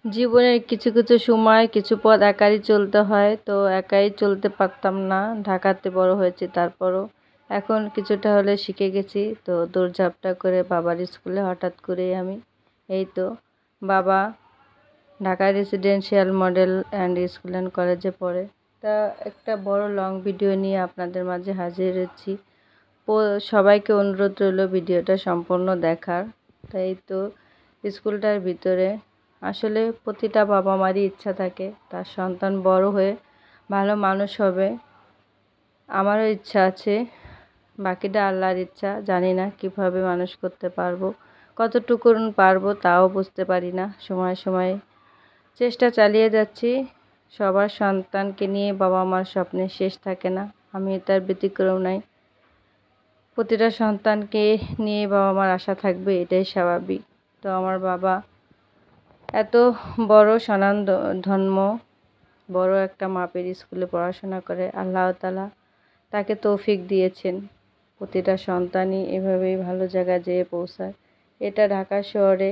জীবনের কিছু কিছু সময় কিছু পথ একাই চলতে হয়, তো একাই চলতে পারতাম না। ঢাকাতে বড় হয়েছি, তারপরও এখন কিছুটা হলে শিখে গেছি। তো দৌড়ঝাঁপটা করে বাবার স্কুলে হঠাৎ করেই আমি এই তো বাবা Dhaka residential model and school and কলেজে পড়ে। তা একটা বড় লং ভিডিও নিয়ে আপনাদের মাঝে হাজির হয়েছি। সবাইকে অনুরোধ রইল ভিডিওটা সম্পূর্ণ দেখার। তাই তো স্কুলটার ভিতরে আসলে প্রতিটা বাবা মারই ইচ্ছা থাকে তার সন্তান বড় হয়ে ভালো মানুষ হবে। আমারও ইচ্ছা আছে, বাকিটা আল্লাহর ইচ্ছা। জানি না কিভাবে মানুষ করতে পারবো, কতটুকু পারবো তাও বুঝতে পারি না। সময় সময় চেষ্টা চালিয়ে যাচ্ছি। সবার সন্তানকে নিয়ে বাবা মার স্বপ্নের শেষ থাকে না, আমি তার ব্যতিক্রম নাই। প্রতিটা সন্তানকে নিয়ে বাবা মার আশা থাকবে, এটাই স্বাভাবিক। তো আমার বাবা এত বড় স্বনামধন্য বড় একটা মাপের স্কুলে পড়াশোনা করে আল্লাহ তাআলা তাকে তৌফিক দিয়েছেন। প্রতিটা সন্তানই এভাবেই ভালো জায়গায় যেয়ে পৌঁছায়। এটা ঢাকা শহরে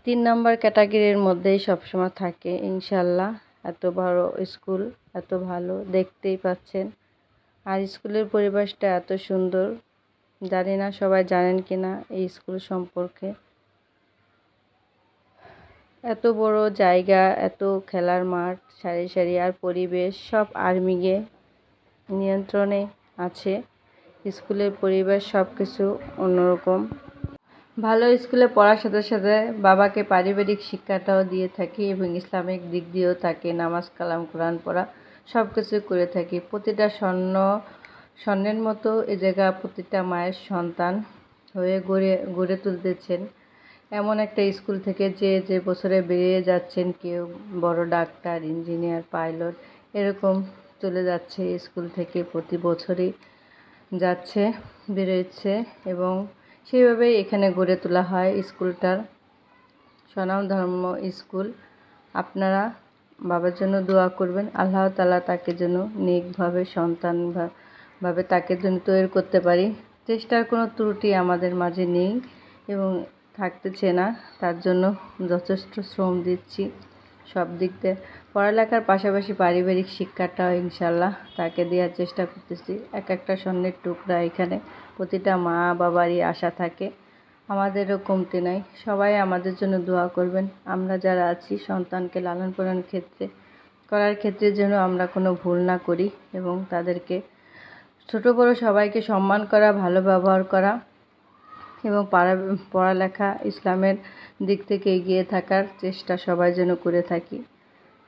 3 নম্বর ক্যাটাগরির মধ্যেই সবসময় থাকে ইনশাল্লাহ। এত বড় স্কুল, এত ভালো, দেখতেই পাচ্ছেন। আর স্কুলের পরিবেশটা এত সুন্দর, জানি না সবাই জানেন কি না এই স্কুল সম্পর্কে। এত বড় জায়গা, এত খেলার মাঠ, সারি সারি, আর পরিবেশ সব আর্মিকে নিয়ন্ত্রণে আছে। স্কুলের পরিবেশ সব কিছু অন্যরকম। ভালো স্কুলে পড়ার সাথে সাথে বাবাকে পারিবারিক শিক্ষাটাও দিয়ে থাকি এবং ইসলামিক দিক দিয়েও তাকে নামাজ কালাম কোরআন পড়া সব কিছু করে থাকি। প্রতিটা স্বর্ণের মতো এ জায়গা প্রতিটা মায়ের সন্তান হয়ে গড়ে তুলতেছেন এমন একটা স্কুল থেকে যে বছরে বেরিয়ে যাচ্ছেন। কেউ বড় ডাক্তার, ইঞ্জিনিয়ার, পাইলট এরকম চলে যাচ্ছে স্কুল থেকে, প্রতি বছরই যাচ্ছে, বেরোচ্ছে। এবং সেইভাবেই এখানে গড়ে তোলা হয় স্কুলটার স্বনামধন্য স্কুল। আপনারা বাবার জন্য দোয়া করবেন, আল্লাহ তাআলা তাকে যেন নেকভাবে সন্তানভাবে তাকে যেন তৈরি করতে পারি। চেষ্টার কোনো ত্রুটি আমাদের মাঝে নেই এবং থাকতেছে না, তার জন্য যথেষ্ট শ্রম দিচ্ছি সব দিক দিয়ে। পড়ালেখার পাশাপাশি পারিবারিক শিক্ষাটাও ইনশাল্লাহ তাকে দেওয়ার চেষ্টা করতেছি। এক একটা স্বর্ণের টুকরা এখানে প্রতিটা মা বাবারই আশা থাকে, আমাদেরও কমতি নাই। সবাই আমাদের জন্য দোয়া করবেন। আমরা যারা আছি সন্তানকে লালন পালন করার ক্ষেত্রে যেন আমরা কোনো ভুল না করি এবং তাদেরকে ছোট বড় সবাইকে সম্মান করা, ভালো ব্যবহার করা এবং পড়ালেখা ইসলামের দিক থেকে এগিয়ে থাকার চেষ্টা সবাই যেন করে থাকি।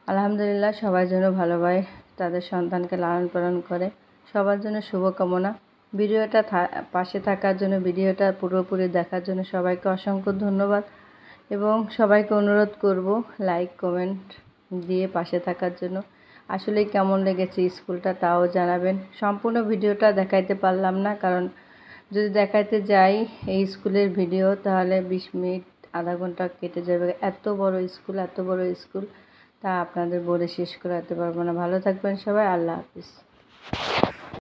আলহামদুলিল্লাহ, সবাই যেন ভালোভাবে তাদের সন্তানকে লালন পালন করে। সবার জন্য শুভকামনা। ভিডিওটা পাশে থাকার জন্য, ভিডিওটা পুরোপুরি দেখার জন্য সবাইকে অসংখ্য ধন্যবাদ এবং সবাইকে অনুরোধ করব লাইক কমেন্ট দিয়ে পাশে থাকার জন্য। আসলে কেমন লেগেছে স্কুলটা তাও জানাবেন। সম্পূর্ণ ভিডিওটা দেখাইতে পারলাম না, কারণ যদি দেখাইতে যাই এই স্কুলের ভিডিও তাহলে 20 মিনিট আধা ঘন্টা কেটে যাবে। এত বড় স্কুল তা আপনাদের বলে শেষ করাতে পারবো না। ভালো থাকবেন সবাই, আল্লাহ হাফিজ।